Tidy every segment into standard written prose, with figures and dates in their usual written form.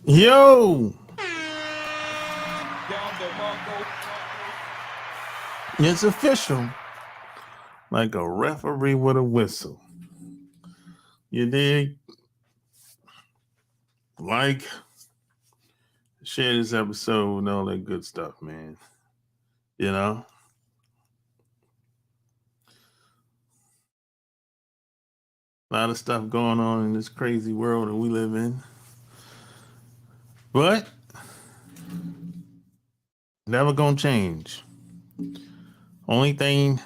Yo, it's official. Like a referee with a whistle. You dig? Like, share this episode and all that good stuff, man. You know? A lot of stuff going on in this crazy world that we live in. But never gonna change. Only thing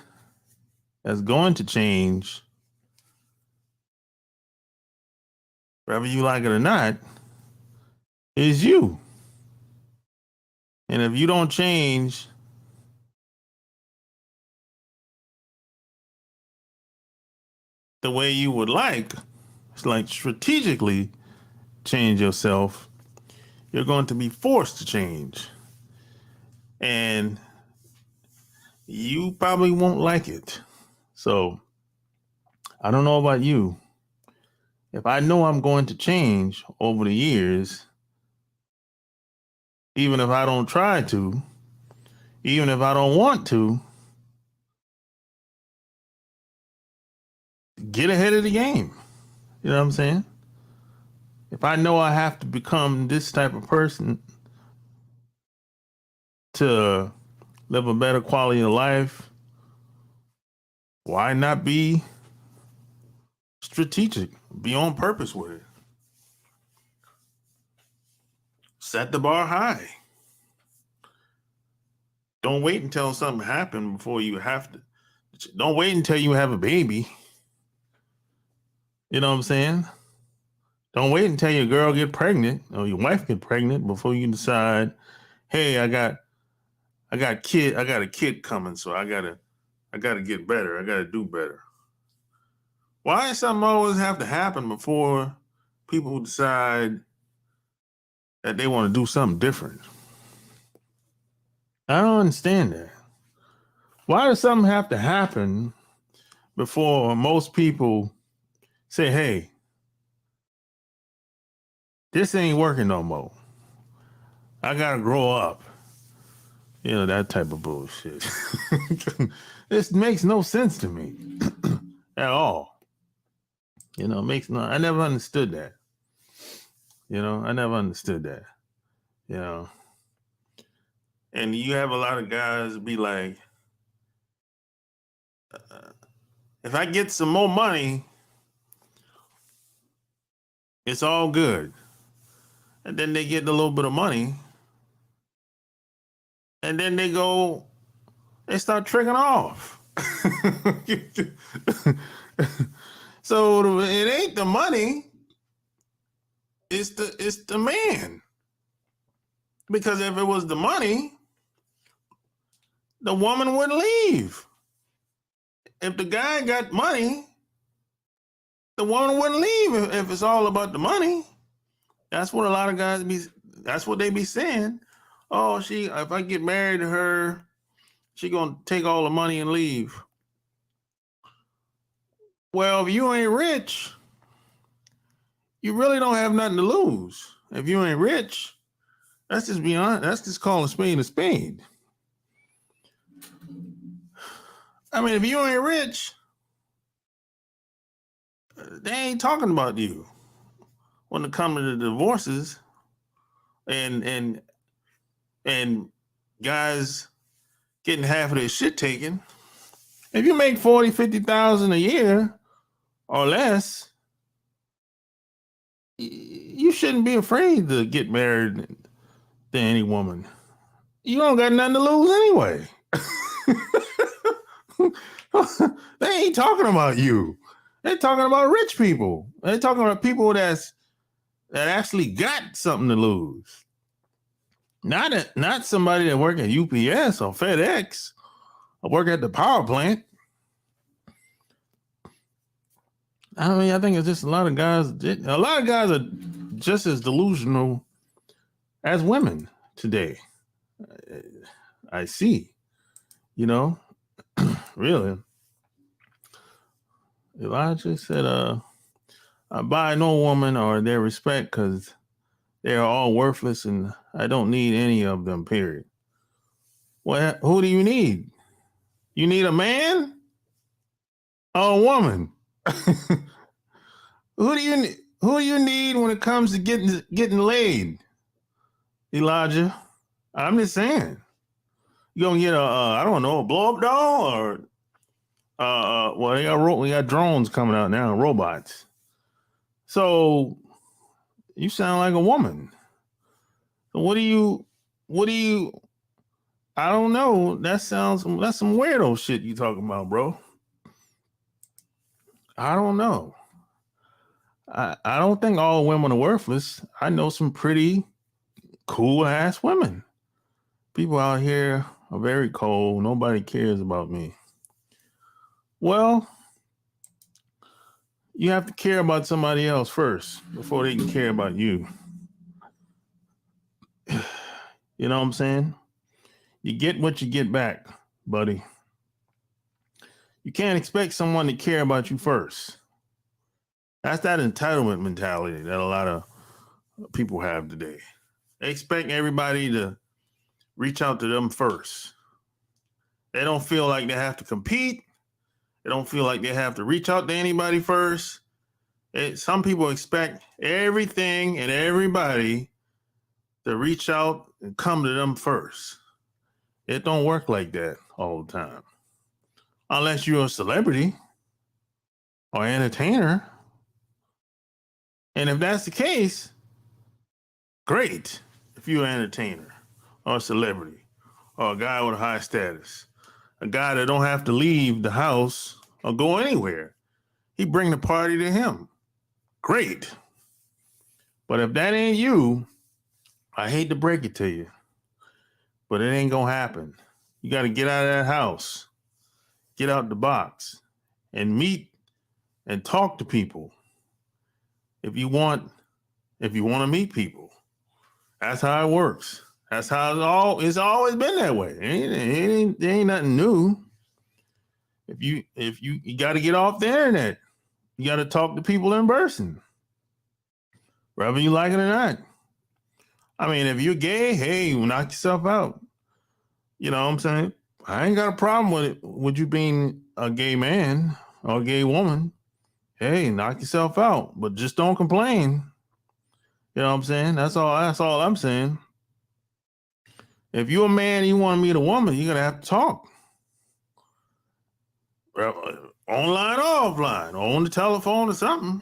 that's going to change, whether you like it or not, is you. And if you don't change the way you would like, it's like strategically change yourself, you're going to be forced to change. And you probably won't like it. So I don't know about you. If I know I'm going to change over the years, even if I don't try to, even if I don't want to, get ahead of the game. You know what I'm saying? If I know I have to become this type of person to live a better quality of life, why not be strategic? Be on purpose with it. Set the bar high. Don't wait until something happens before you have to. Don't wait until you have a baby. You know what I'm saying? Don't wait until your girl get pregnant or your wife get pregnant before you decide, hey, I got a kid coming, so I gotta get better. I gotta do better. Why does something always have to happen before people decide that they want to do something different? I don't understand that. Why does something have to happen before most people say, hey, this ain't working no more. I gotta grow up. You know, that type of bullshit. This makes no sense to me at all. You know, I never understood that. I never understood that. You know. And you have a lot of guys be like, if I get some more money, it's all good. And then they get a little bit of money. And then they start tricking off. So it ain't the money, it's the man. Because if it was the money, the woman wouldn't leave. If the guy got money, the woman wouldn't leave if it's all about the money. That's what a lot of guys that's what they be saying. Oh, if I get married to her, she gonna take all the money and leave. Well, if you ain't rich, you really don't have nothing to lose. If you ain't rich, let's just be honest, that's just calling a spade a spade. I mean, if you ain't rich, they ain't talking about you when it comes to the divorces and guys getting half of their shit taken. If you make 40, 50,000 a year or less, you shouldn't be afraid to get married to any woman. You don't got nothing to lose anyway. They ain't talking about you. They're talking about rich people. They're talking about people that actually got something to lose. Not somebody that work at UPS or FedEx or work at the power plant. I mean, I think it's just a lot of guys. A lot of guys are just as delusional as women today. I see. Really. Elijah said, I buy no woman or their respect because They are all worthless, and I don't need any of them, period. Well, who do you need? You need a man or a woman? Who do you need when it comes to getting laid, Elijah? I'm just saying. You gonna get I don't know, a blow up doll or well, we got drones coming out now, robots. So you sound like a woman. So what do you? I don't know. That's some weirdo shit you talking about, bro. I don't know. I don't think all women are worthless. I know some pretty cool ass women. People out here are very cold. Nobody cares about me. Well, you have to care about somebody else first before they can care about you. You know what I'm saying? You get what you get back, buddy. You can't expect someone to care about you first. That's that entitlement mentality that a lot of people have today. They expect everybody to reach out to them first. They don't feel like they have to compete. They don't feel like they have to reach out to anybody first. Some people expect everything and everybody to reach out and come to them first. It don't work like that all the time. Unless you're a celebrity or entertainer. And if that's the case, great. If you're an entertainer or a celebrity or a guy with a high status, a guy that don't have to leave the house or go anywhere, he bring the party to him. Great. But if that ain't you, I hate to break it to you, but it ain't gonna happen. You got to get out of that house, get out the box, and meet and talk to people. If you want to meet people, that's how it works. That's how it's always been that way. It ain't nothing new. If you got to get off the internet, you got to talk to people in person, whether you like it or not. I mean, if you're gay, hey, knock yourself out. You know what I'm saying? I ain't got a problem with it. With you being a gay man or a gay woman, hey, knock yourself out, but just don't complain. You know what I'm saying? That's all I'm saying. If you're a man and you want to meet a woman, you're gonna have to talk. Online or offline, or on the telephone or something.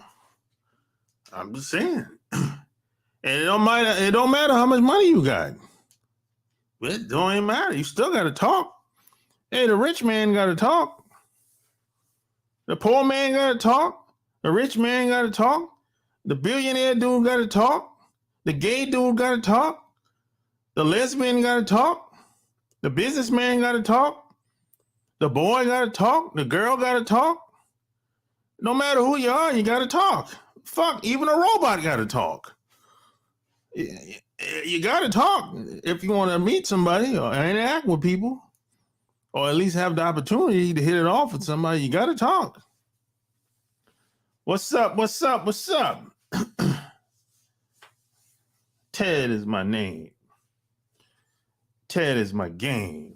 I'm just saying. And it don't matter how much money you got. It don't even matter. You still gotta talk. Hey, the rich man gotta talk. The poor man gotta talk. The rich man gotta talk. The billionaire dude gotta talk. The gay dude gotta talk. The lesbian gotta talk. The businessman gotta talk. The boy gotta talk. The girl gotta talk. No matter who you are, you gotta talk. Fuck, even a robot gotta talk. You gotta talk if you want to meet somebody or interact with people, or at least have the opportunity to hit it off with somebody. You gotta talk. What's up? What's up? What's up? Ted is my name. Ted is my game.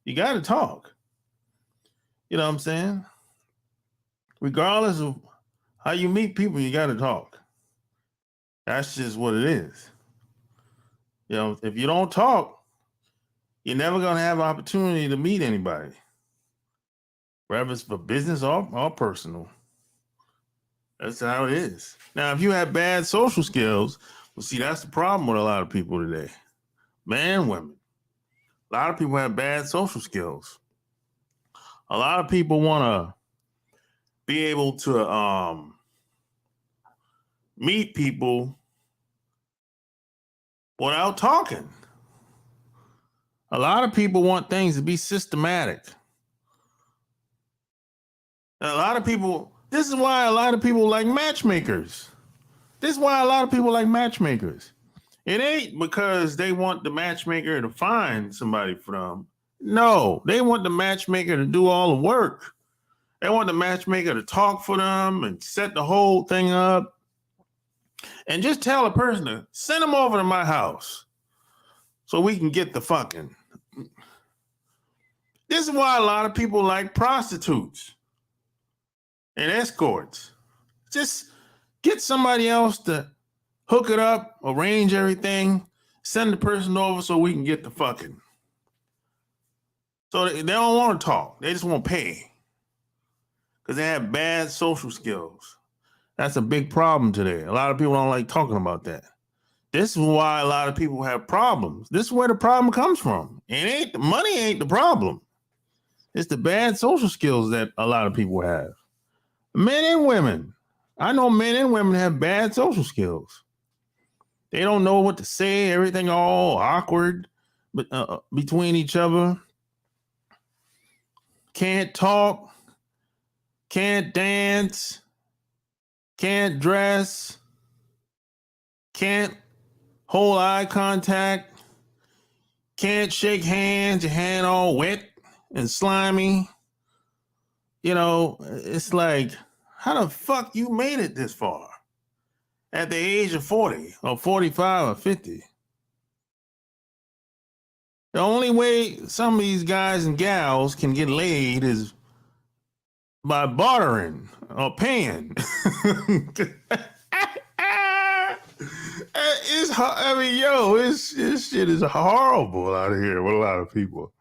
You got to talk. You know what I'm saying? Regardless of how you meet people, you got to talk. That's just what it is. You know, if you don't talk, you're never going to have an opportunity to meet anybody, whether it's for business or personal. That's how it is. Now, if you have bad social skills, well, see, that's the problem with a lot of people today. Men, women. A lot of people have bad social skills. A lot of people want to be able to meet people without talking. A lot of people want things to be systematic. And a lot of people, this is why a lot of people like matchmakers. This is why a lot of people like matchmakers. It ain't because they want the matchmaker to find somebody for them. No, they want the matchmaker to do all the work. They want the matchmaker to talk for them and set the whole thing up. And just tell a person to send them over to my house so we can get the fucking. This is why a lot of people like prostitutes and escorts. Just get somebody else to hook it up, arrange everything, send the person over so we can get the fucking. So they don't want to talk. They just want to pay because they have bad social skills. That's a big problem today. A lot of people don't like talking about that. This is why a lot of people have problems. This is where the problem comes from. Money ain't the problem. It's the bad social skills that a lot of people have. Men and women. I know men and women have bad social skills. They don't know what to say. Everything all awkward between each other. Can't talk. Can't dance. Can't dress. Can't hold eye contact. Can't shake hands. Your hand all wet and slimy. You know, it's like, how the fuck you made it this far? At the age of 40 or 45 or 50. The only way some of these guys and gals can get laid is by bartering or paying. This shit is horrible out here with a lot of people.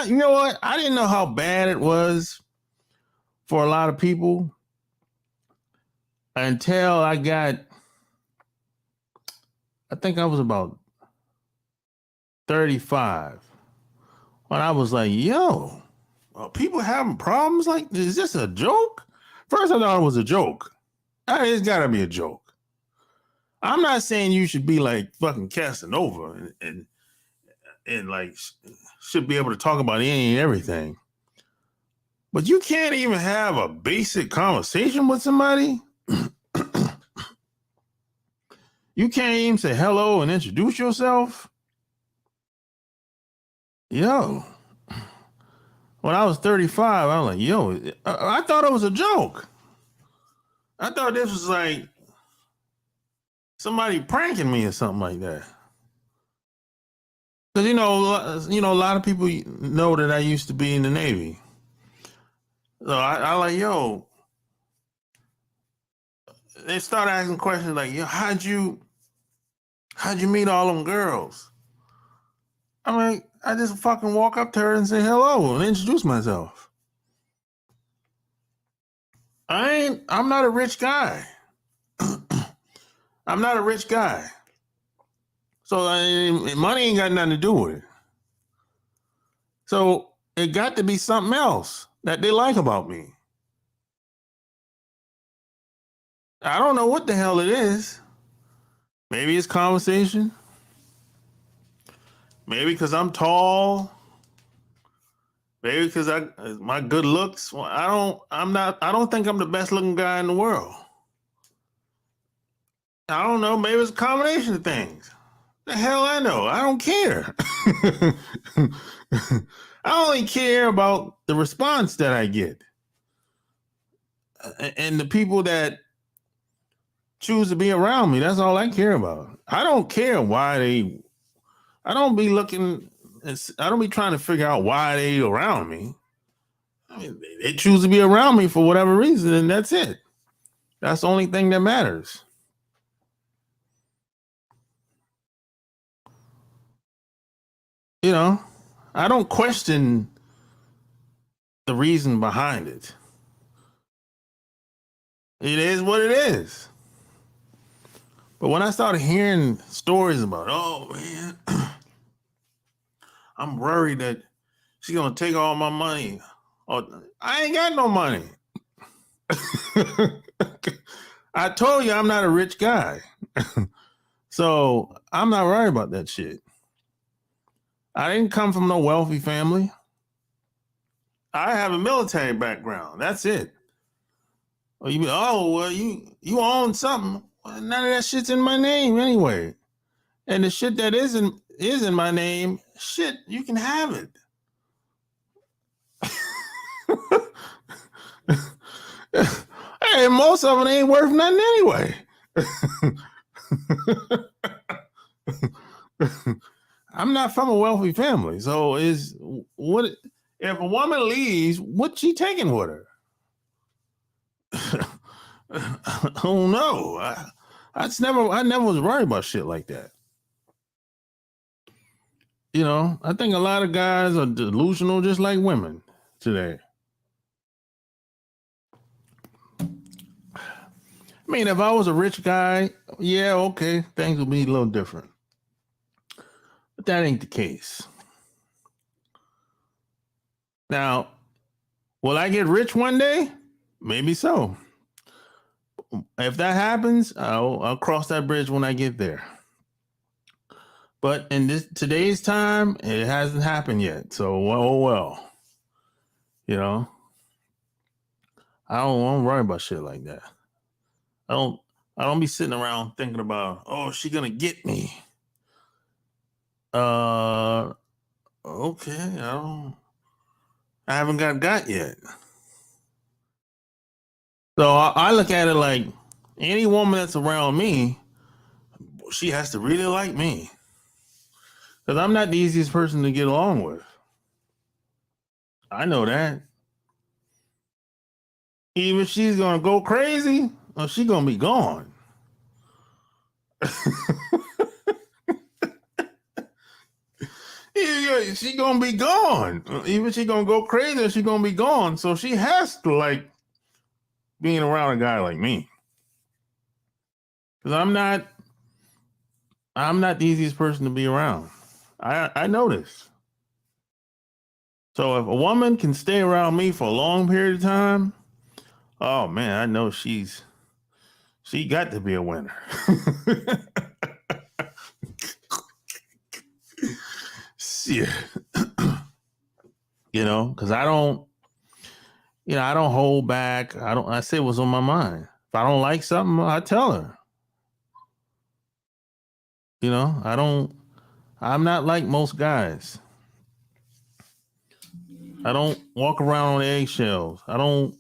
You know what? I didn't know how bad it was for a lot of people until I think I was about 35 when I was like, yo, are people having problems like this? Is this a joke? First I thought it was a joke. It's gotta be a joke. I'm not saying you should be like fucking Casanova and like should be able to talk about any and everything. But you can't even have a basic conversation with somebody. You can't even say hello and introduce yourself. Yo, when I was 35, I was like, yo, I thought it was a joke. I thought this was like somebody pranking me or something like that. Because, you know, a lot of people know that I used to be in the Navy. So I like, yo, they start asking questions like, yo, how'd you meet all them girls? I'm like, I just fucking walk up to her and say hello and introduce myself. I'm not a rich guy. I'm not a rich guy. So money ain't got nothing to do with it. So it got to be something else that they like about me. I don't know what the hell it is. Maybe it's conversation. Maybe because I'm tall. Maybe because my good looks. Well, I don't think I'm the best looking guy in the world. I don't know. Maybe it's a combination of things. The hell I know. I don't care. I only care about the response that I get. And the people that choose to be around me. That's all I care about. I don't care why I don't be looking, I don't be trying to figure out why they around me. I mean, they choose to be around me for whatever reason, and that's it. That's the only thing that matters. You know, I don't question the reason behind it. It is what it is. But when I started hearing stories about, oh man, I'm worried that she's gonna take all my money. Oh, I ain't got no money. I told you I'm not a rich guy. So I'm not worried about that shit. I didn't come from no wealthy family. I have a military background. That's it. Well, you own something. Well, none of that shit's in my name anyway. And the shit that is in my name, shit, you can have it. Hey, most of it ain't worth nothing anyway. I'm not from a wealthy family, so is what if a woman leaves? What's she taking with her? Oh no, I never was worried about shit like that. I think a lot of guys are delusional, just like women today. I mean, if I was a rich guy, yeah, okay, things would be a little different. But that ain't the case. Now, will I get rich one day? Maybe so. If that happens, I'll cross that bridge when I get there. But in today's time, it hasn't happened yet. So, oh well. You know, I don't worry about shit like that. I don't be sitting around thinking about, oh, she gonna get me. Okay, I haven't got yet. So I look at it like any woman that's around me, she has to really like me. Because I'm not the easiest person to get along with. I know that. Even if she's gonna go crazy, or she's gonna be gone. Yeah, she gonna be gone. Even if she gonna go crazy, she gonna be gone. So she has to like being around a guy like me. Because I'm not the easiest person to be around. I know this. So if a woman can stay around me for a long period of time, oh man, I know she got to be a winner. Shit. Because I don't hold back. I say what's on my mind. If I don't like something, I tell her. I'm not like most guys. I don't walk around on eggshells. I'm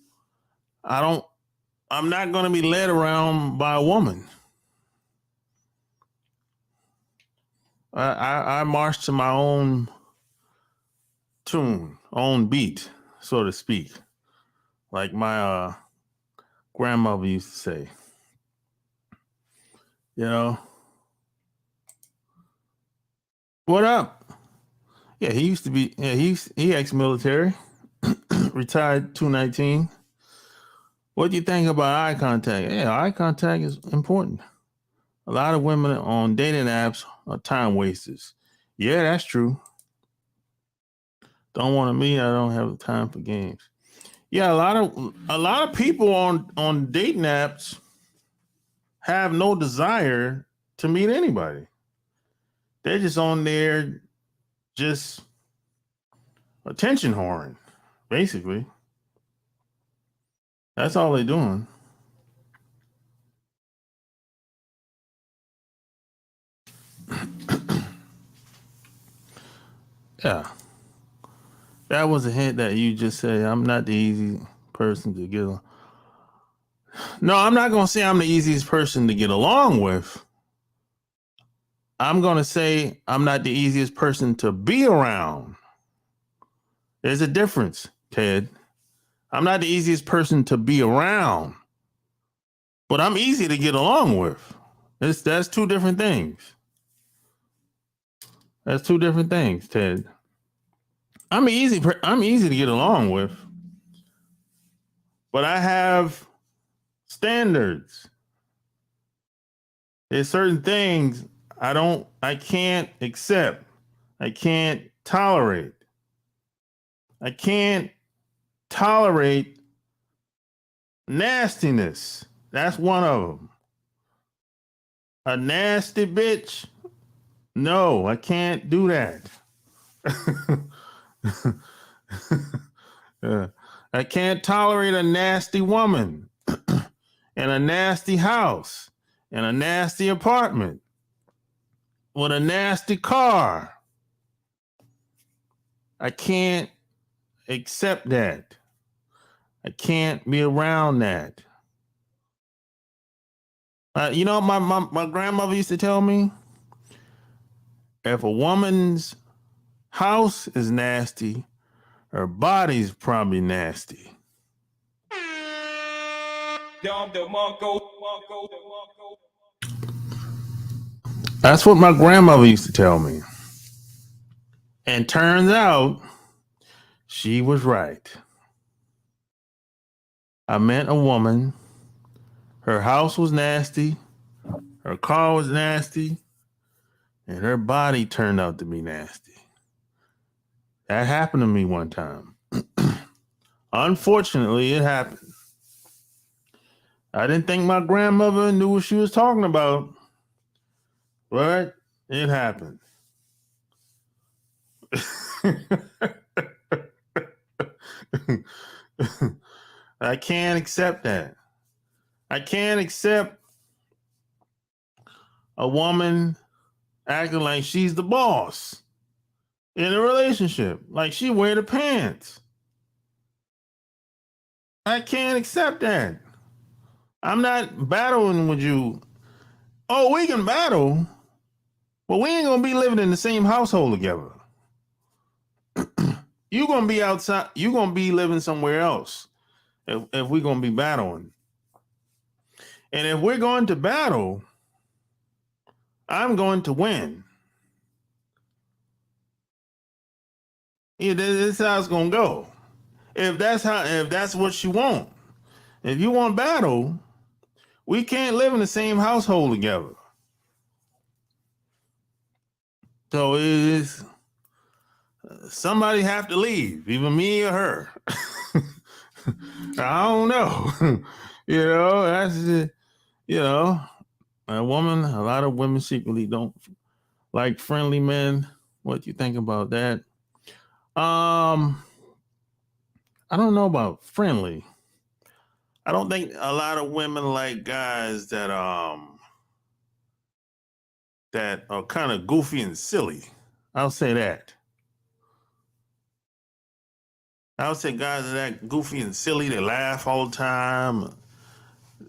not going to be led around by a woman. I march to my own tune, own beat, so to speak. Like my grandmother used to say. What up? Yeah, he used to be. Yeah, he ex-military, retired 219. What do you think about eye contact? Yeah, eye contact is important. A lot of women on dating apps are time wasters. Yeah, that's true. Don't want to meet. I don't have time for games. Yeah, a lot of people on dating apps have no desire to meet anybody. They're just on there, just attention whoring, basically. That's all they're doing. Yeah. That was a hint that you just said, I'm not the easy person to get along. No, I'm not going to say I'm the easiest person to get along with. I'm going to say I'm not the easiest person to be around. There's a difference, Ted. I'm not the easiest person to be around, but I'm easy to get along with. That's two different things. That's two different things, Ted. I'm easy to get along with, but I have standards. There's certain things I can't accept. I can't tolerate. I can't tolerate nastiness. That's one of them. A nasty bitch. No, I can't do that. I can't tolerate a nasty woman and a nasty house and a nasty apartment with a nasty car. I can't accept that. I can't be around that. You know, my grandmother used to tell me, if a woman's house is nasty, her body's probably nasty. That's what my grandmother used to tell me. And turns out she was right. I met a woman. Her house was nasty. Her car was nasty. And her body turned out to be nasty. That happened to me one time. Unfortunately, it happened. I didn't think my grandmother knew what she was talking about, but it happened. I can't accept that. I can't accept a woman acting like she's the boss in a relationship, like she wear the pants. I can't accept that. I'm not battling with you. Oh, we can battle, but we ain't gonna be living in the same household together. You're gonna be outside. You're gonna be living somewhere else if we're gonna be battling. And if we're going to battle, I'm going to win. Yeah, this is how it's gonna go. If that's what you want. If you want battle, we can't live in the same household together. So it is somebody have to leave, either me or her. I don't know. That's a woman. A lot of women secretly don't like friendly men. What do you think about that? I don't know about friendly. I don't think a lot of women like guys that are kind of goofy and silly. I'll say that. I would say guys are that goofy and silly. They laugh all the time.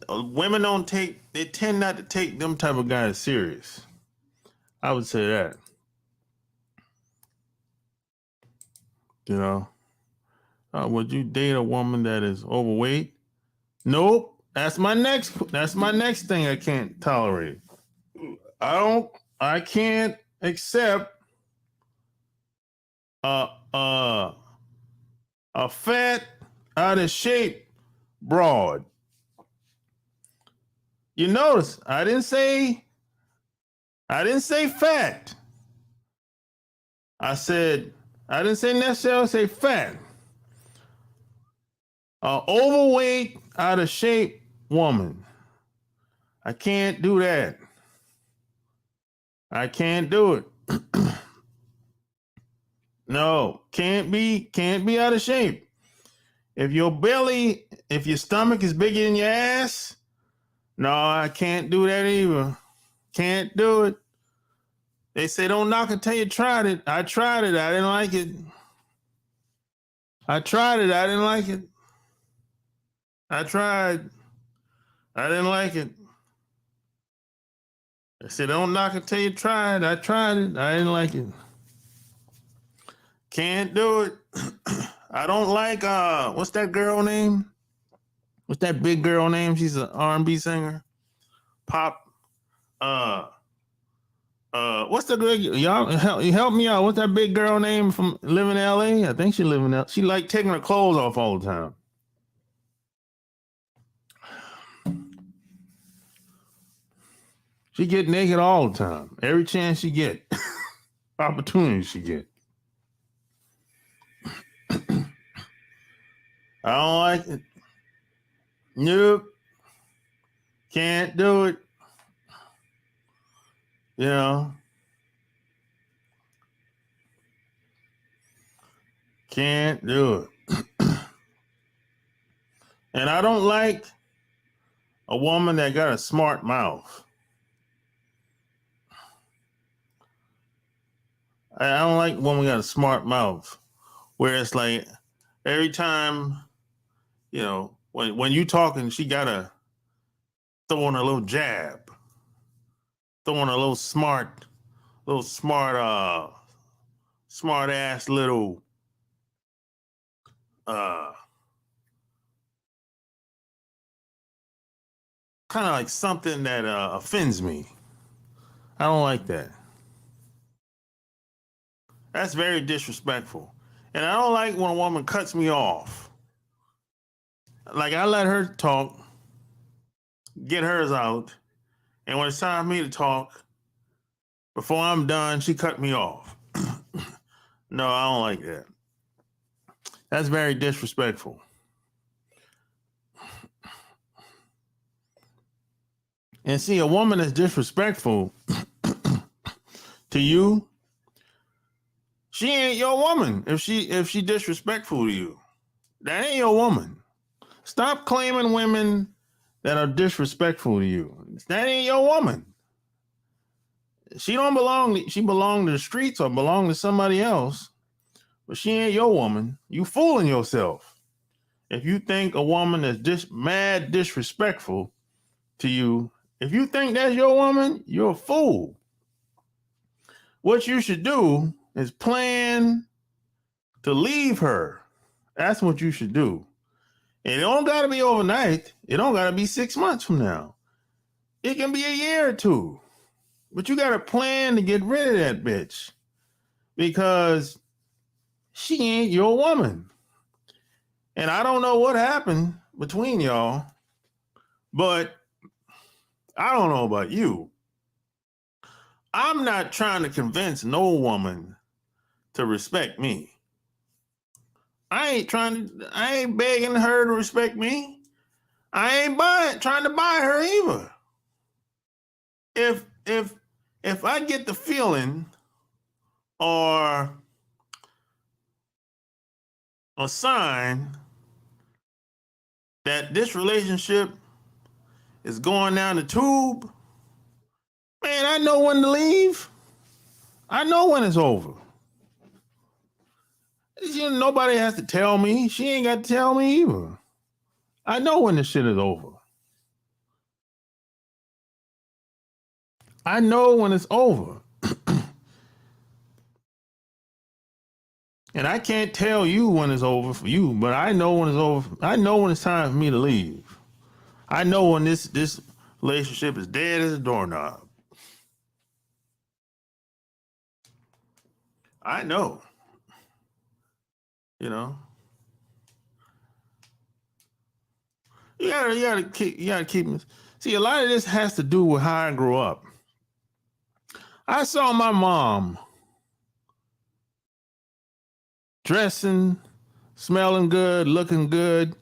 Women they tend not to take them type of guys serious. I would say that. Would you date a woman that is overweight? Nope. That's my next thing I can't tolerate. I can't accept a fat, out of shape broad. You notice I didn't say fat. I didn't say necessarily say fat. Overweight, out of shape woman. I can't do that. I can't do it. No, can't be out of shape. If your stomach is bigger than your ass, no, I can't do that either. Can't do it. They say don't knock until you tried it. I tried it. I didn't like it. I tried it. I didn't like it. I tried. I didn't like it. They said don't knock until you try it. I tried it. I didn't like it. Can't do it. I don't like what's that girl name? What's that big girl name? She's an R&B singer. Pop. What's the girl? Y'all help me out. What's that big girl name from living in LA? I think she live in LA. She like taking her clothes off all the time. She get naked all the time. Every chance she get. Opportunity she get. I don't like it. Nope. Can't do it. Can't do it. And I don't like a woman that got a smart mouth. I don't like a woman that got a smart mouth. Where it's like every time, when you talking, she gotta throwing a little jab, throwing a little smart, smart ass little kind of like something that offends me. I don't like that. That's very disrespectful. And I don't like when a woman cuts me off. Like, I let her talk, get hers out, and when it's time for me to talk, before I'm done, she cut me off. No, I don't like that. That's very disrespectful. And see, a woman that's disrespectful to you, she ain't your woman. If she disrespectful to you, that ain't your woman. Stop claiming women that are disrespectful to you. That ain't your woman. She don't belong. She belong to the streets or belong to somebody else, but she ain't your woman. You fooling yourself if you think a woman is just mad disrespectful to you. If you think that's your woman, you're a fool. What you should do is plan to leave her. That's what you should do. And it don't got to be overnight. It don't got to be 6 months from now. It can be a year or two. But you got to plan to get rid of that bitch because she ain't your woman. And I don't know what happened between y'all, but I don't know about you. I'm not trying to convince no woman to respect me. I ain't begging her to respect me. I ain't trying to buy her either. If I get the feeling or a sign that this relationship is going down the tube, man, I know when to leave. I know when it's over. Nobody has to tell me. She ain't got to tell me either. I know when this shit is over. I know when it's over. And I can't tell you when it's over for you, but I know when it's over. I know when it's time for me to leave. I know when this relationship is dead as a doorknob. I know. You know. You gotta keep. See, a lot of this has to do with how I grew up. I saw my mom dressing, smelling good, looking good,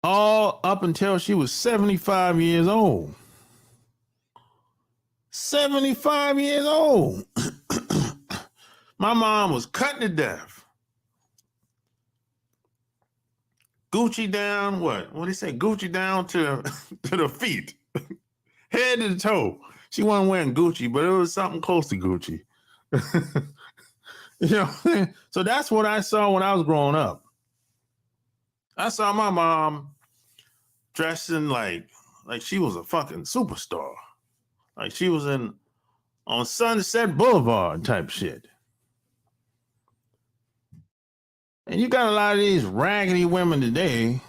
all up until she was 75 years old. 75 years old. My mom was cut to death. Gucci down, what do you say? Gucci down to the feet, head to the toe. She wasn't wearing Gucci, but it was something close to Gucci. You know, so that's what I saw when I was growing up. I saw my mom dressing like she was a fucking superstar, like she was on Sunset Boulevard type shit. And you got a lot of these raggedy women today.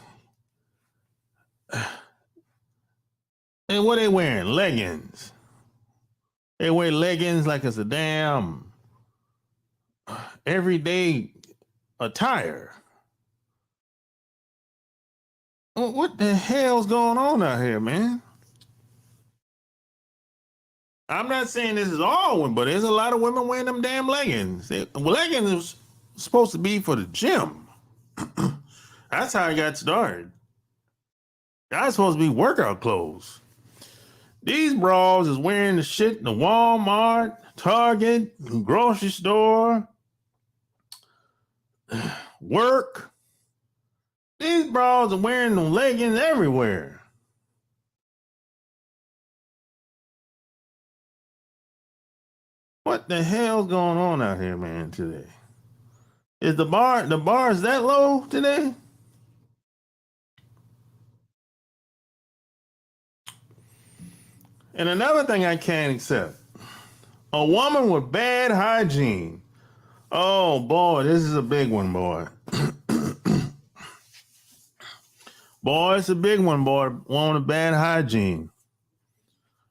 And what they wearing? Leggings. They wear leggings like it's a damn everyday attire. What the hell's going on out here, man? I'm not saying this is all women, but there's a lot of women wearing them damn leggings. Leggings is supposed to be for the gym. That's how I got started. That's supposed to be workout clothes. These bras is wearing the shit in the Walmart, Target, grocery store, work. These bras are wearing them leggings everywhere. What the hell's going on out here, man, today? Is the bar is that low today? And another thing I can't accept, a woman with bad hygiene. Oh boy, this is a big one, boy. Boy, it's a big one, boy. Woman with bad hygiene.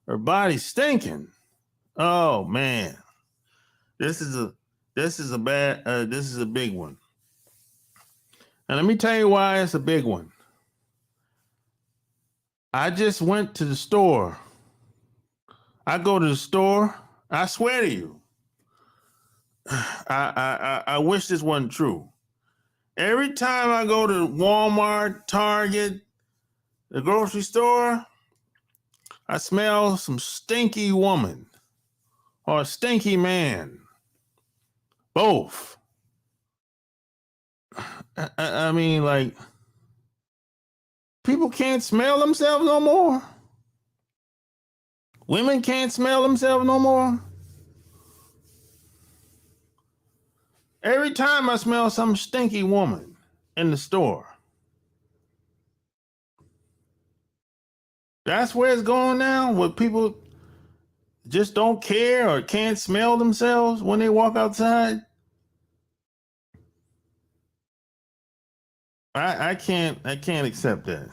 Her body's stinking. Oh man. This is a big one. And let me tell you why it's a big one. I just went to the store. I go to the store. I swear to you. I wish this wasn't true. Every time I go to Walmart, Target, the grocery store, I smell some stinky woman or a stinky man. Both. I mean, like, people can't smell themselves no more. Women can't smell themselves no more. Every time I smell some stinky woman in the store. That's where it's going now, where people just don't care or can't smell themselves when they walk outside. I can't accept that.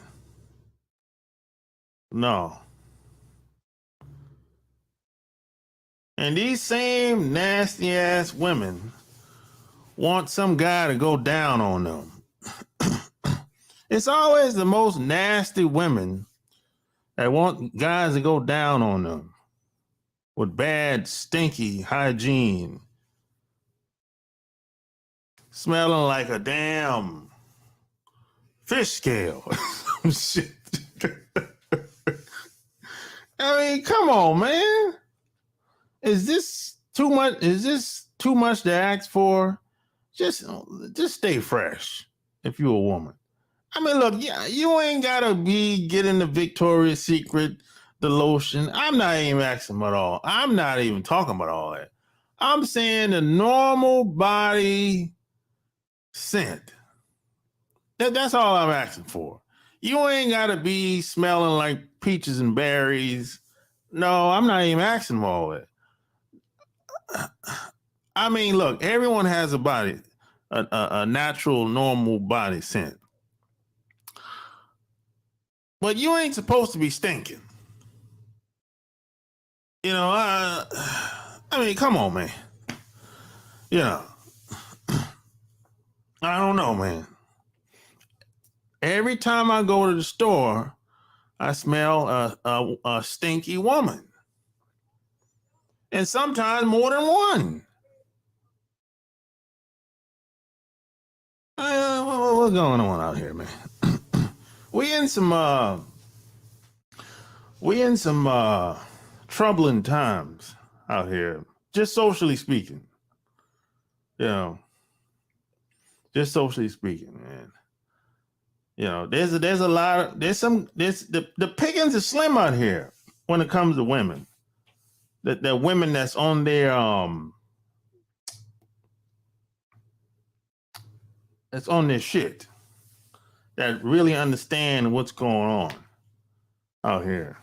No. And these same nasty ass women want some guy to go down on them. It's always the most nasty women that want guys to go down on them with bad, stinky hygiene, smelling like a damn fish scale. Shit. I mean, come on, man. Is this too much? Is this too much to ask for? Just stay fresh if you're a woman. I mean, look, yeah, you ain't gotta be getting the Victoria's Secret, the lotion. I'm not even asking about all. I'm not even talking about all that. I'm saying the normal body scent. That's all I'm asking for. You ain't gotta be smelling like peaches and berries. No, I'm not even asking for all that. I mean, look, everyone has a body, a natural, normal body scent. But you ain't supposed to be stinking. You know, I mean, come on, man. You know, I don't know, man. Every time I go to the store, I smell a stinky woman. And sometimes more than one. What's going on out here, man? we in some troubling times out here, just socially speaking. You know, just socially speaking, man. You know, the pickings is slim out here when it comes to women. The women that's on their that's on their shit, that really understand what's going on out here.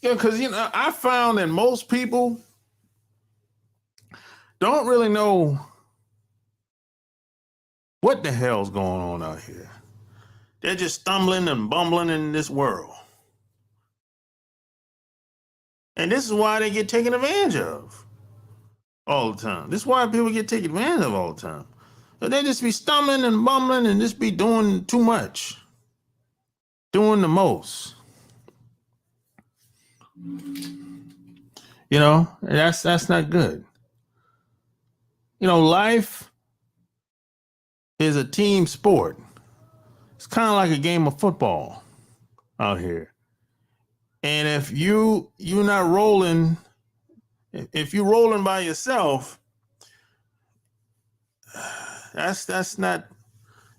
Yeah, because I found that most people don't really know what the hell's going on out here. They're just stumbling and bumbling in this world. And this is why they get taken advantage of all the time. This is why people get taken advantage of all the time. So they just be stumbling and bumbling and just be doing too much. Doing the most. You know, that's not good. You know, life is a team sport. It's kind of like a game of football out here. And if you're not rolling, if you're rolling by yourself, that's not,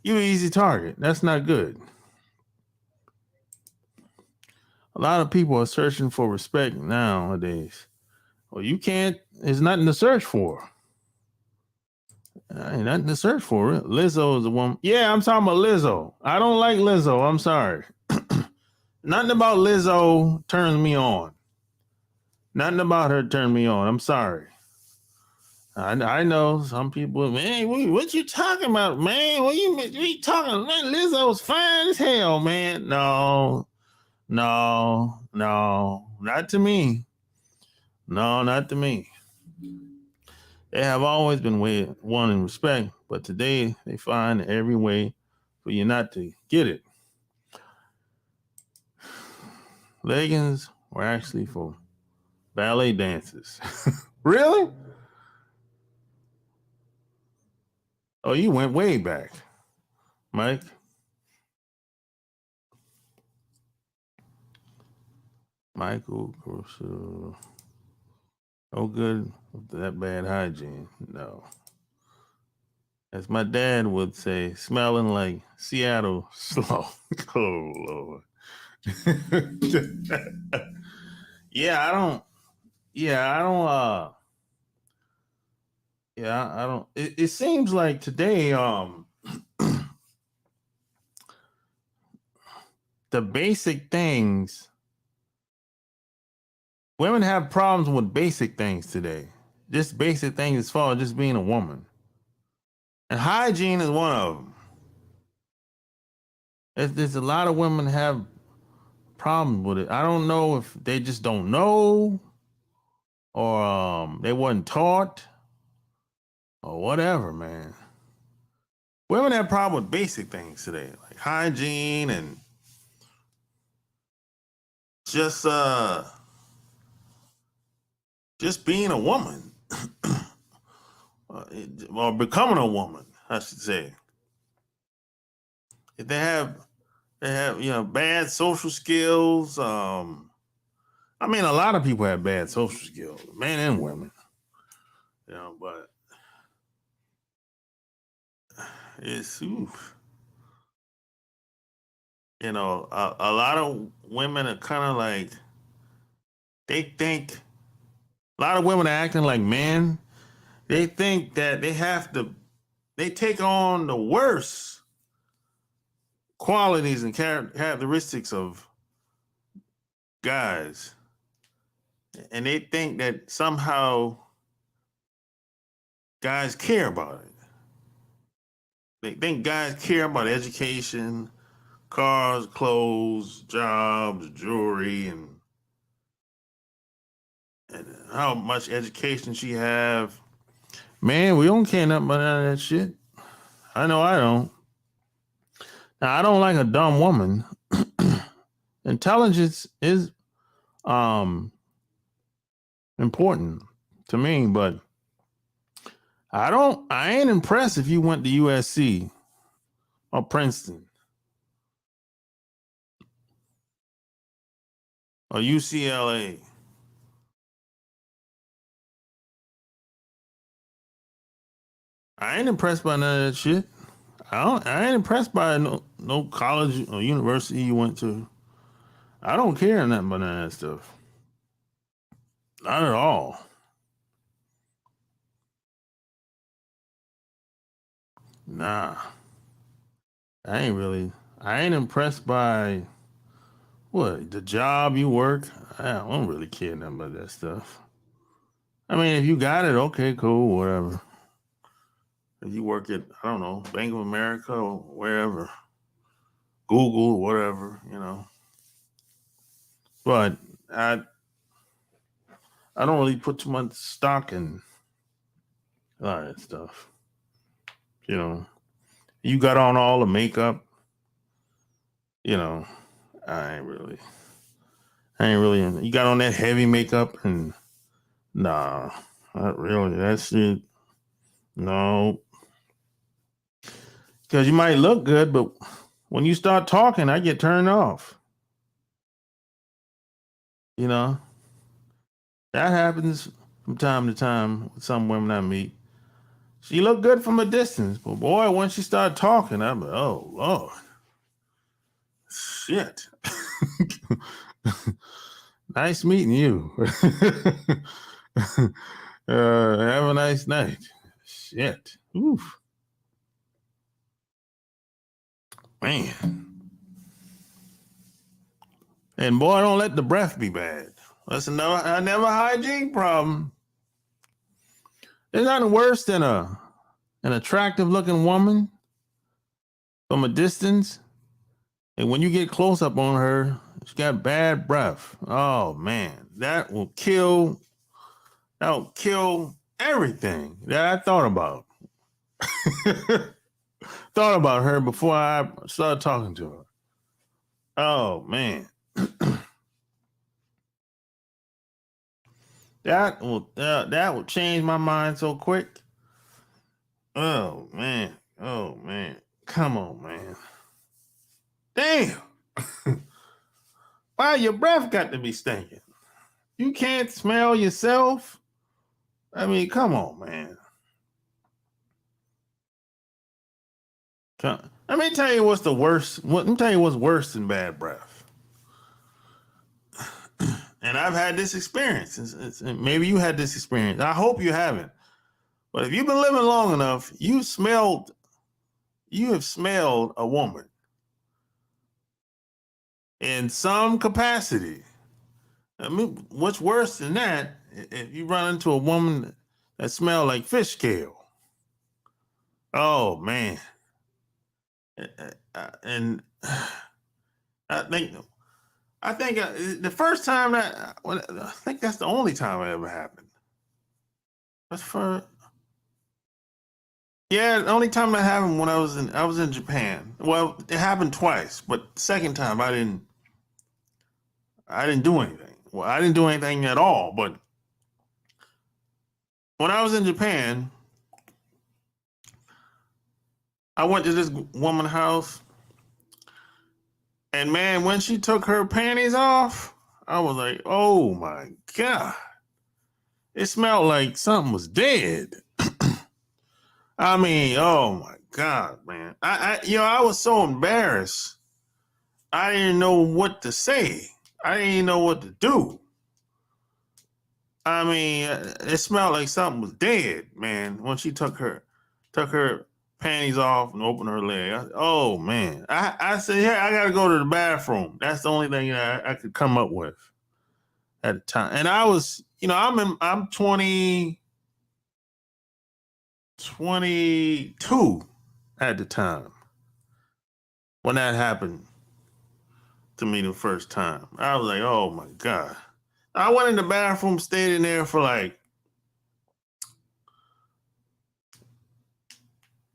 you're an easy target. That's not good. A lot of people are searching for respect nowadays. Well, you can't, there's nothing to search for. Ain't nothing to search for. Lizzo is a woman. Yeah, I'm talking about Lizzo. I don't like Lizzo. I'm sorry. Nothing about Lizzo turns me on. Nothing about her turned me on. I'm sorry. I know some people, man, what you talking about, man? What you talking, man? Lizzo's fine as hell, man. No, not to me. No, not to me. They have always been wanting respect, but today they find every way for you not to get it. Leggings were actually for ballet dancers. Really? Oh, you went way back, Mike. Michael Caruso. No good with that bad hygiene. No. As my dad would say, smelling like Seattle slow. Oh, Lord. yeah, I don't. Yeah, I don't. I don't. It seems like today, the basic things, women have problems with basic things today. Just basic things as far as just being a woman. And hygiene is one of them. There's a lot of women have problems with it. I don't know if they just don't know or they wasn't taught or whatever, man. Women have problems with basic things today, like hygiene and just uh just being a woman or becoming a woman, I should say. If they have bad social skills. I mean, a lot of people have bad social skills, men and women. But it's oof. A lot of women are kind of like they think a lot of women are acting like men. They think that they take on the worst qualities and characteristics of guys, and they think that somehow guys care about it. They think guys care about education, cars, clothes, jobs, jewelry, and how much education she have. Man, we don't care nothing about none of that shit. I know I don't. Now, I don't like a dumb woman. Intelligence is um important to me, but I ain't impressed if you went to USC or Princeton or UCLA. I ain't impressed by none of that shit. I ain't impressed by no college or university you went to. I don't care nothing about none of that stuff. Not at all. Nah. I ain't impressed by what, the job you work. I don't really care nothing about that stuff. I mean, if you got it, okay, cool, whatever. If you work at, I don't know, Bank of America or wherever, Google, whatever. But I I don't really put too much stock in all that stuff. You know, you got on all the makeup. You know, I ain't really, I ain't really. You got on that heavy makeup, and nah, not really. That shit, no, because you might look good, but when you start talking, I get turned off. You know, that happens from time to time with some women I meet. She looked good from a distance, but boy, once she started talking, I'm like, oh Lord, shit. Nice meeting you. Have a nice night. Shit. Oof. Man. And boy, don't let the breath be bad. That's another hygiene problem. There's nothing worse than an attractive looking woman from a distance. And when you get close up on her, she got bad breath. Oh man, that will kill everything that I thought about. Thought about her before I started talking to her. Oh man. That will change my mind so quick. Oh man. Come on, man. Damn. Why your breath got to be stinking? You can't smell yourself? I mean, come on, man. Let me tell you what's the worst. Let me tell you what's worse than bad breath. And I've had this experience. Maybe you had this experience. I hope you haven't. But if you've been living long enough, you have smelled a woman in some capacity. I mean, what's worse than that, if you run into a woman that smells like fish scale. Oh, man. And I think the first time I think that's the only time it ever happened. The only time that happened when I was in Japan. Well, it happened twice, but the second time I didn't do anything. Well, I didn't do anything at all, but when I was in Japan, I went to this woman's house, and man, when she took her panties off, I was like, oh my God. It smelled like something was dead. I mean, oh my God, man. I was so embarrassed. I didn't know what to say. I didn't even know what to do. I mean, it smelled like something was dead, man, when she took her panties off and opened her leg. Oh man. I said, yeah, I gotta go to the bathroom. That's the only thing I could come up with at the time. And I was, I'm 22 at the time when that happened to me the first time. I was like, oh my God. I went in the bathroom, stayed in there for like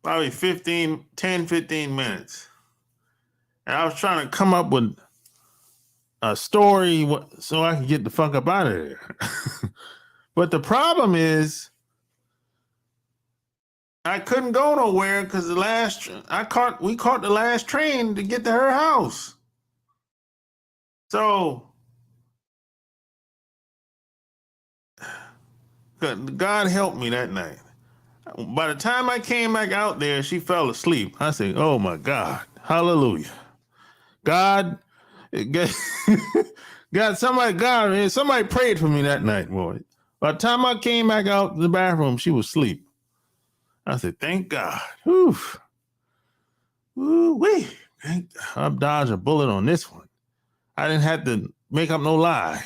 probably 15 minutes. And I was trying to come up with a story so I could get the fuck up out of there. But the problem is I couldn't go nowhere because we caught the last train to get to her house. So God helped me that night. By the time I came back out there, she fell asleep. I said, oh my God, hallelujah. God, somebody prayed for me that night, boy. By the time I came back out the bathroom, she was asleep. I said, thank God. Woo-wee. I dodged a bullet on this one. I didn't have to make up no lie.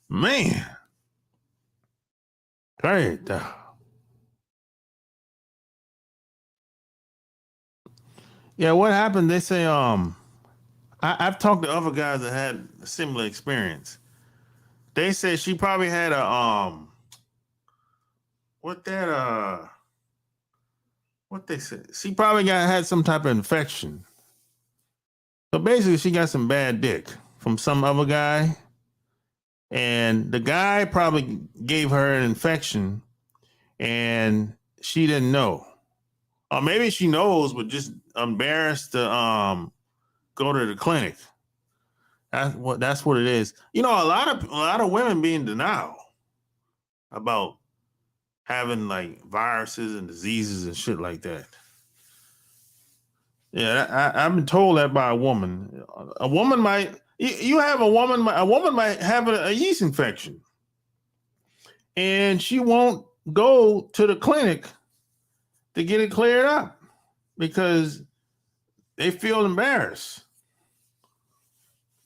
Man. Great. Yeah, what happened? They say, I've talked to other guys that had a similar experience. They said she probably had what they said? She probably had some type of infection. So basically, she got some bad dick from some other guy. And the guy probably gave her an infection and she didn't know. Or maybe she knows, but just embarrassed to go to the clinic. That's what it is. A lot of women be in denial about having like viruses and diseases and shit like that. Yeah, I've been told that by a woman. A woman might a woman might have a yeast infection, and she won't go to the clinic to get it cleared up because They feel embarrassed.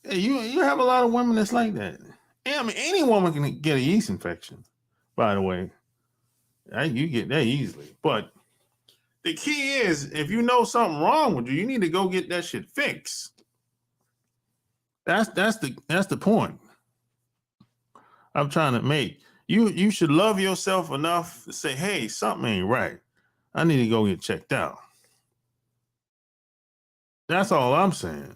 You have a lot of women that's like that. I mean, any woman can get a yeast infection, by the way. You get that easily. But the key is, if you know something wrong with you, you need to go get that shit fixed. That's the point I'm trying to make. You should love yourself enough to say, hey, something ain't right. I need to go get checked out. That's all I'm saying.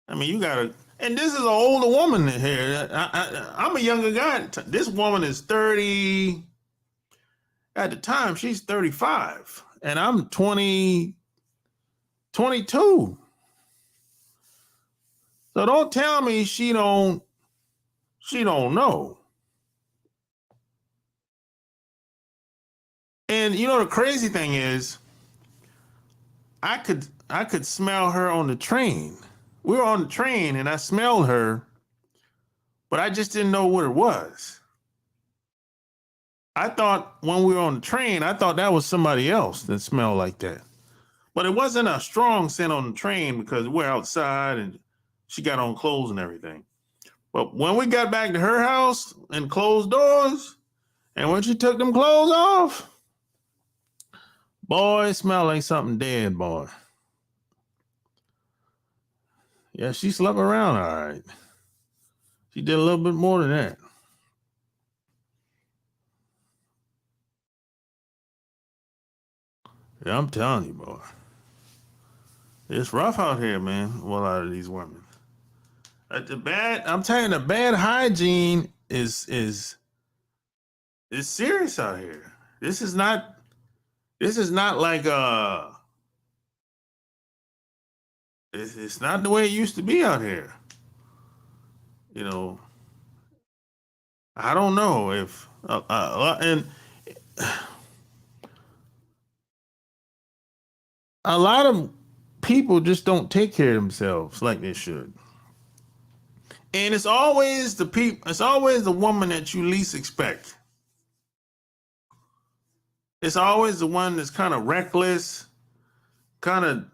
I mean, you gotta, and this is an older woman here. I'm a younger guy. This woman is 30. At the time, she's 35, and I'm 22. So don't tell me she don't know. And you know the crazy thing is, I could smell her on the train. We were on the train and I smelled her, but I just didn't know what it was. I thought when we were on the train, I thought that was somebody else that smelled like that. But it wasn't a strong scent on the train because we're outside and she got on clothes and everything. But when we got back to her house and closed doors, and when she took them clothes off, boy, it smelled like something dead, boy. Yeah, she slept around all right. She did a little bit more than that. Yeah, I'm telling you, boy. It's rough out here, man, with a lot of these women. I'm telling you, the bad hygiene is serious out here. This is not like it's not the way it used to be out here. You know, I don't know if and a lot of people just don't take care of themselves like they should. And it's always it's always the woman that you least expect. It's always the one that's kind of reckless, kind of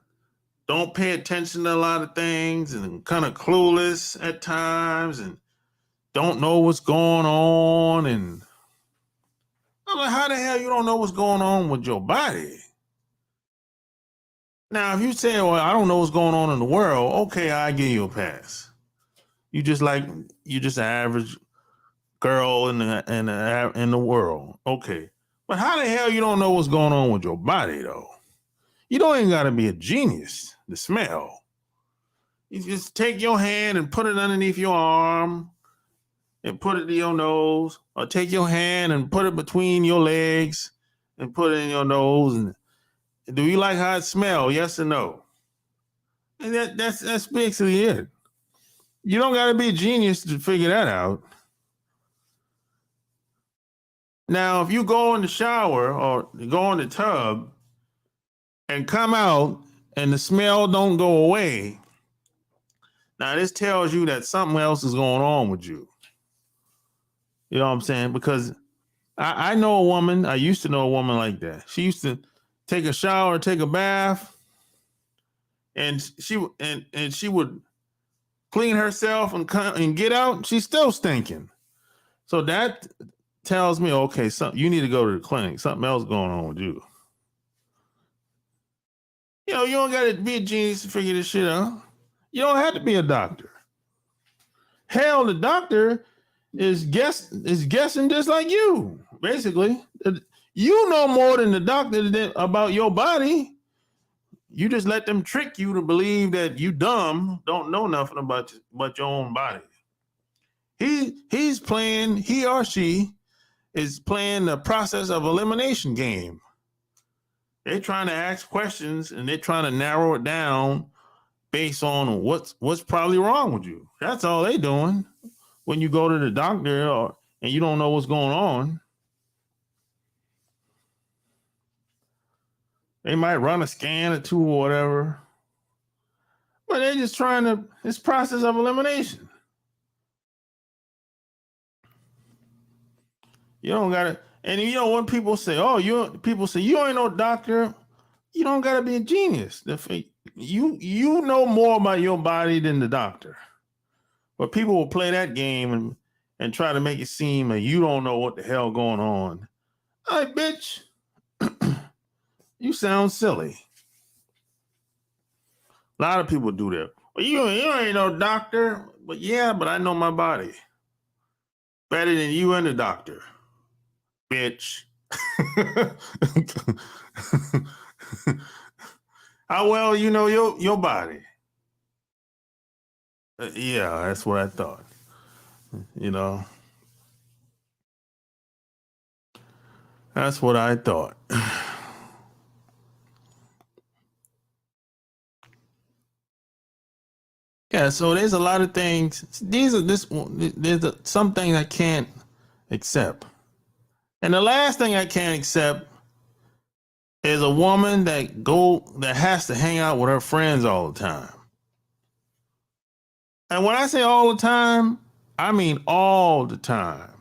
don't pay attention to a lot of things and kind of clueless at times and don't know what's going on. And I'm like, how the hell you don't know what's going on with your body? Now, if you say, well, I don't know what's going on in the world, okay, I give you a pass. You just an average girl in the world. Okay. But how the hell you don't know what's going on with your body though? You don't even gotta be a genius to smell. You just take your hand and put it underneath your arm and put it to your nose, or take your hand and put it between your legs and put it in your nose. And do you like how it smells? Yes or no? And that's basically it. You don't got to be a genius to figure that out. Now, if you go in the shower or go in the tub and come out and the smell don't go away, now this tells you that something else is going on with you. You know what I'm saying? Because I know a woman, I used to know a woman like that. She used to take a shower, take a bath, and she would clean herself and get out. She's still stinking. So that tells me, okay, you need to go to the clinic. Something else going on with you. You know, you don't got to be a genius to figure this shit out. You don't have to be a doctor. Hell, the doctor is guessing just like you, basically. You know more than the doctor about your body. You just let them trick you to believe that you dumb, don't know nothing about your own body. He or she is playing the process of elimination game. They're trying to ask questions and they're trying to narrow it down based on what's probably wrong with you. That's all they doing. When you go to the doctor and you don't know what's going on, they might run a scan or two or whatever, but they're just it's process of elimination. You don't got to, and you know when people say, you ain't no doctor, You don't got to be a genius. You know more about your body than the doctor. But people will play that game and try to make it seem like you don't know what the hell going on. All right, bitch. You sound silly. A lot of people do that. Well, you ain't no doctor. But yeah, but I know my body better than you and the doctor. Bitch. How well you know your body? Yeah, that's what I thought. You know, that's what I thought. Yeah, so there's a lot of things. There's some things I can't accept, and the last thing I can't accept is a woman that has to hang out with her friends all the time. And when I say all the time, I mean all the time.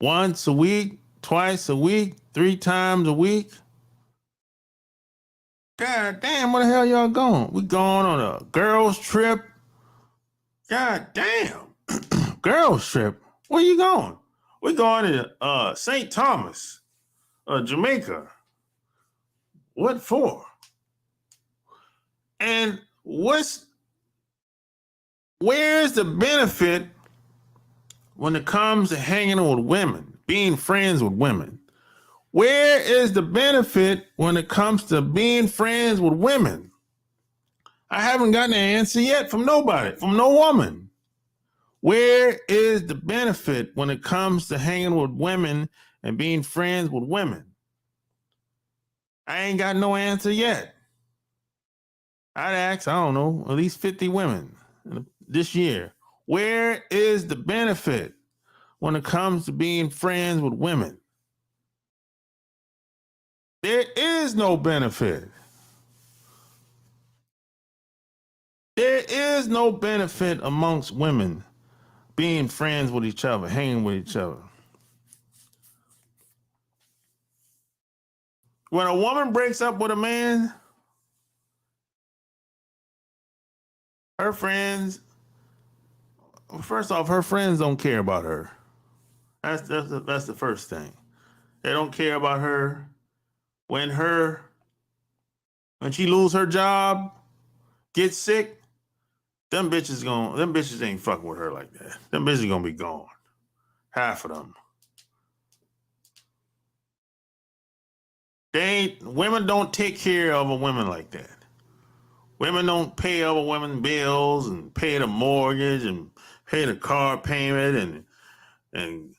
Once a week, twice a week, 3 times a week. God damn, where the hell y'all going? We going on a girls trip. God damn. Girls trip. Where you going? We going to St. Thomas, Jamaica. What for? And where's the benefit when it comes to hanging with women, being friends with women? Where is the benefit when it comes to being friends with women? I haven't gotten an answer yet from nobody, from no woman. Where is the benefit when it comes to hanging with women and being friends with women? I ain't got no answer yet. I'd ask, I don't know, at least 50 women this year. Where is the benefit when it comes to being friends with women? There is no benefit. There is no benefit amongst women being friends with each other, hanging with each other. When a woman breaks up with a man, her friends, first off, her friends don't care about her. That's the first thing. They don't care about her. When she lose her job, get sick, them bitches ain't fucking with her like that. Them bitches gonna be gone. Half of them. Women don't take care of a woman like that. Women don't pay other women bills and pay the mortgage and pay the car payment and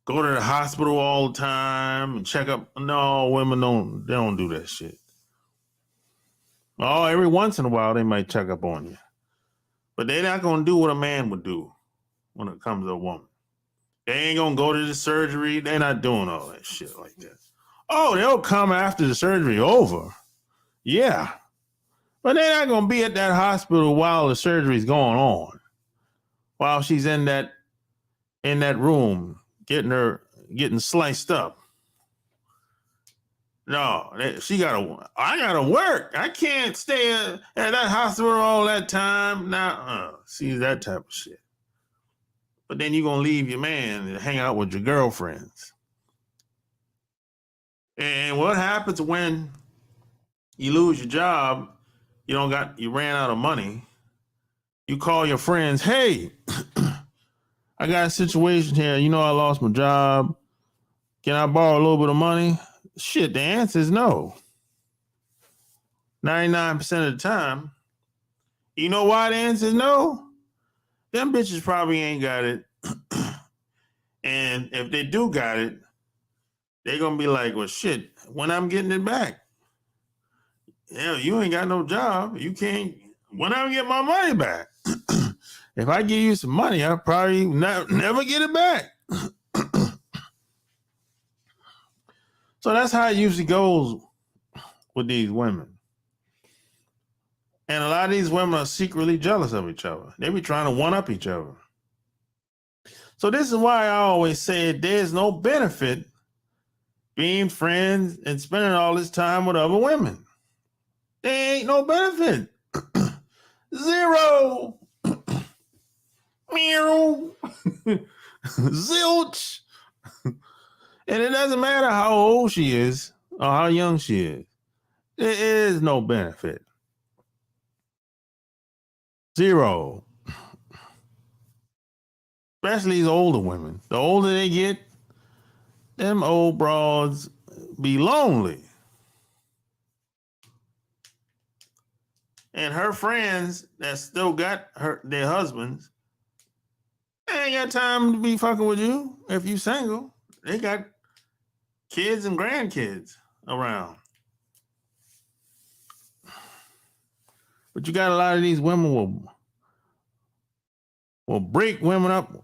go to the hospital all the time and check up. No, women don't do that shit. Oh, every once in a while they might check up on you. But they're not gonna do what a man would do when it comes to a woman. They ain't gonna go to the surgery. They're not doing all that shit like that. Oh, they'll come after the surgery over. Yeah. But they're not gonna be at that hospital while the surgery's going on. While she's in that room getting sliced up. No, I gotta work. I can't stay at that hospital all that time. Now, see that type of shit. But then you're gonna leave your man and hang out with your girlfriends. And what happens when you lose your job? You ran out of money. You call your friends, hey, I got a situation here. I lost my job. Can I borrow a little bit of money? Shit, the answer is no. 99% of the time. You know why the answer is no? Them bitches probably ain't got it. And if they do got it, they're going to be like, well, shit, when I'm getting it back? Yeah, you ain't got no job. You can't, when I get my money back? If I give you some money, I'll probably never get it back. So that's how it usually goes with these women. And a lot of these women are secretly jealous of each other. They be trying to one-up each other. So this is why I always say there's no benefit being friends and spending all this time with other women. There ain't no benefit. Zero. Meow. Zilch. And it doesn't matter how old she is or how young she is. There is no benefit. Zero. Especially these older women. The older they get, them old broads be lonely. And her friends that still got their husbands, they ain't got time to be fucking with you if you single. They got kids and grandkids around. But you got a lot of these women will break women up,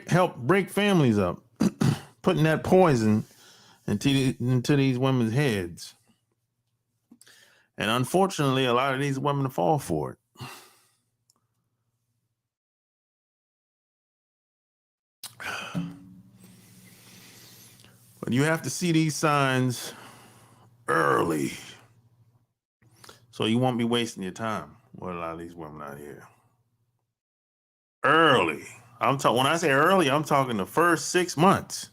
help break families up, putting that poison into these women's heads. And unfortunately, a lot of these women fall for it. But you have to see these signs early, so you won't be wasting your time with a lot of these women out here. Early. When I say early, I'm talking the first 6 months.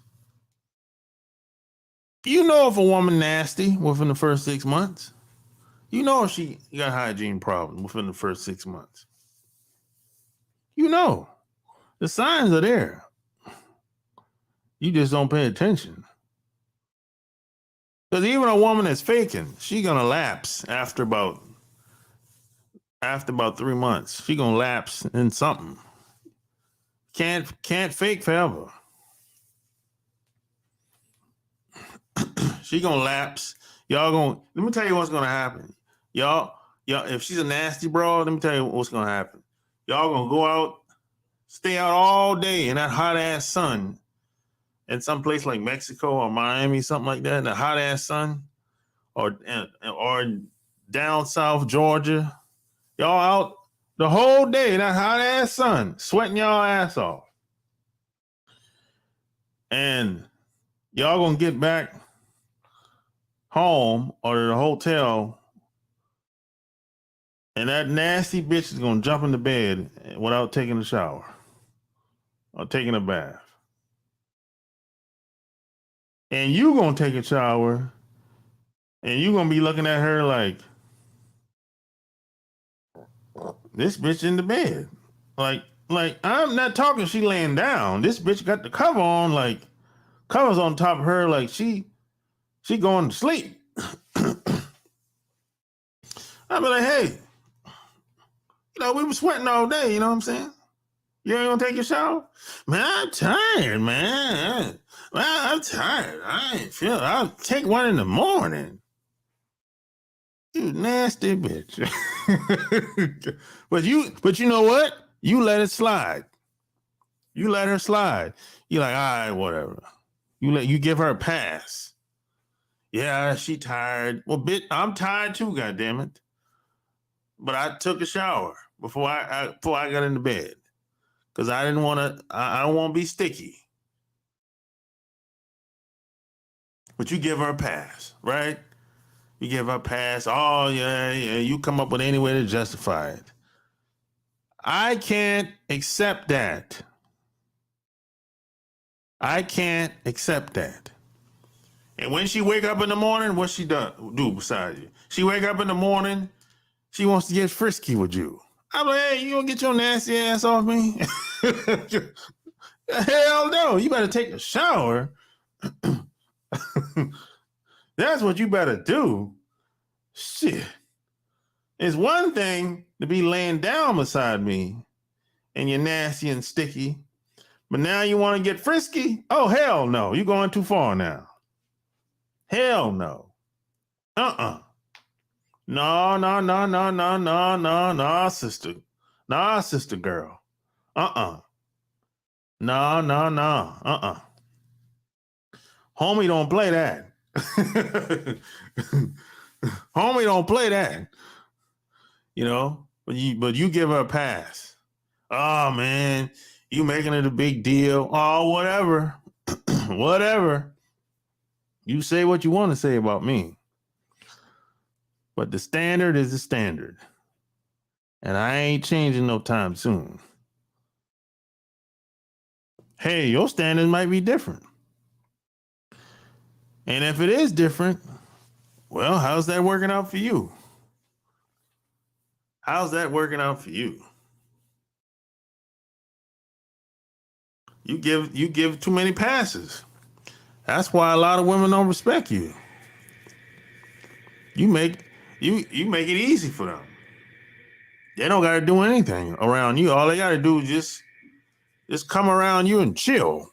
You know if a woman nasty within the first 6 months. You know if she got hygiene problems within the first 6 months. You know. The signs are there. You just don't pay attention. Because even a woman that's faking, she's gonna lapse after about 3 months. She's gonna lapse in something. Can't fake forever. She gonna lapse. Let me tell you what's gonna happen. Y'all, if she's a nasty broad, let me tell you what's gonna happen. Y'all gonna go out, stay out all day in that hot ass sun in some place like Mexico or Miami, something like that, in the hot ass sun, or down south Georgia. Y'all out the whole day in that hot ass sun, sweating y'all ass off. And y'all gonna get back home or to the hotel, and that nasty bitch is gonna jump in the bed without taking a shower or taking a bath. And you gonna take a shower, and you gonna be looking at her like, this bitch in the bed. Like I'm not talking she laying down. This bitch got the cover on, like covers on top of her, like she going to sleep. I'll be like, hey, we were sweating all day, you know what I'm saying? You ain't gonna take your shower? Man, I'm tired, man. I'm tired. I'll take one in the morning. You nasty bitch. But you know what? You let it slide. You let her slide. You're like, all right, whatever. You give her a pass. Yeah, she tired. Well, bitch, I'm tired too, goddammit. But I took a shower before I got into bed. Because I didn't want to, I don't want to be sticky. But you give her a pass, right? You give her a pass. Oh, yeah, you come up with any way to justify it. I can't accept that. I can't accept that. And when she wake up in the morning, what she do beside you? She wake up in the morning, she wants to get frisky with you. I'm like, hey, you gonna get your nasty ass off me? Hell no, you better take a shower. That's what you better do. Shit. It's one thing to be laying down beside me and you're nasty and sticky, but now you want to get frisky? Oh, hell no. You're going too far now. Hell no. No, sister. Nah, sister girl. No. Homie don't play that. Homie don't play that. But you give her a pass. Oh man, you making it a big deal. Oh, whatever. Whatever. You say what you want to say about me. But the standard is the standard. And I ain't changing no time soon. Hey, your standards might be different. And if it is different, well, how's that working out for you? How's that working out for you? You give too many passes. That's why a lot of women don't respect you. You make it easy for them. They don't got to do anything around you. All they got to do is just come around you and chill.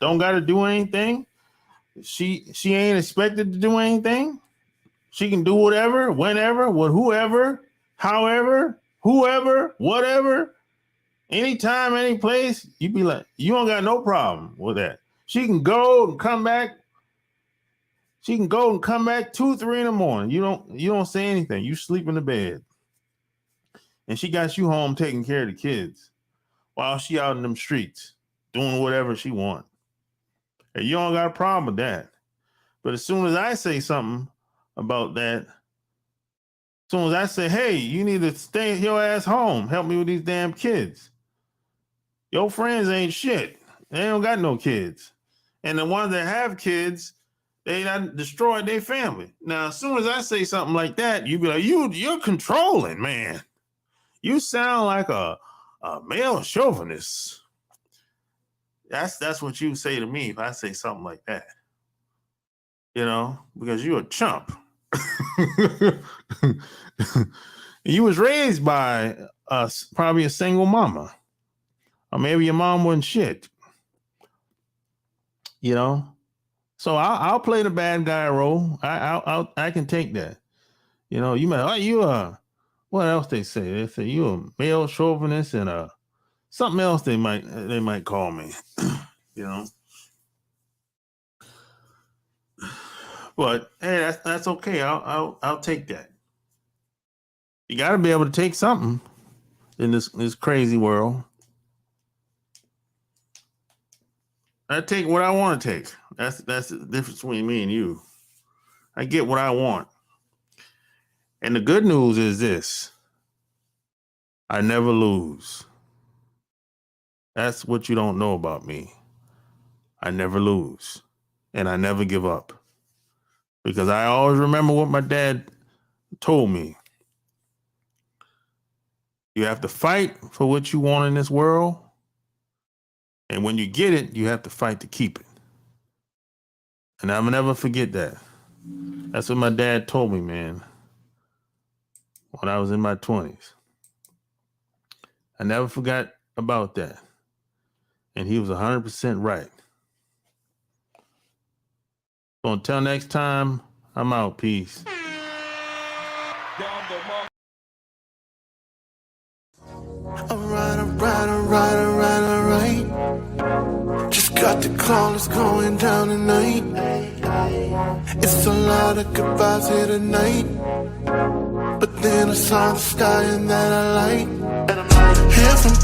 Don't got to do anything. She ain't expected to do anything. She can do whatever, whenever, with whoever, however, whoever, whatever, anytime, any place. You be like, you don't got no problem with that. She can go and come back. She can go and come back 2, 3 in the morning. You don't say anything. You sleep in the bed. And she got you home taking care of the kids while she out in them streets doing whatever she want. And you don't got a problem with that. But as soon as I say something about that, as soon as I say, hey, you need to stay your ass home, help me with these damn kids. Your friends ain't shit. They don't got no kids. And the ones that have kids, they done destroyed their family. Now, as soon as I say something like that, you be like, you're controlling, man. You sound like a male chauvinist. That's what you say to me if I say something like that. You know, because you're a chump. You was raised by probably a single mama. Or maybe your mom wasn't shit. You know? So I'll play the bad guy role. I can take that. You know, you might, what else they say? They say you a male chauvinist and something else they might call me. You know. But hey, that's okay. I'll take that. You got to be able to take something in this crazy world. I take what I want to take. That's the difference between me and you. I get what I want. And the good news is this. I never lose. That's what you don't know about me. I never lose. And I never give up. Because I always remember what my dad told me. You have to fight for what you want in this world. And when you get it, you have to fight to keep it. And I'll never forget that. That's what my dad told me, man, when I was in my 20s. I never forgot about that. And he was 100% right. So until next time, I'm out. Peace. Alright. Just got the call, it's going down tonight. It's a lot of goodbyes here tonight. But then I saw the sky and that I like. Here from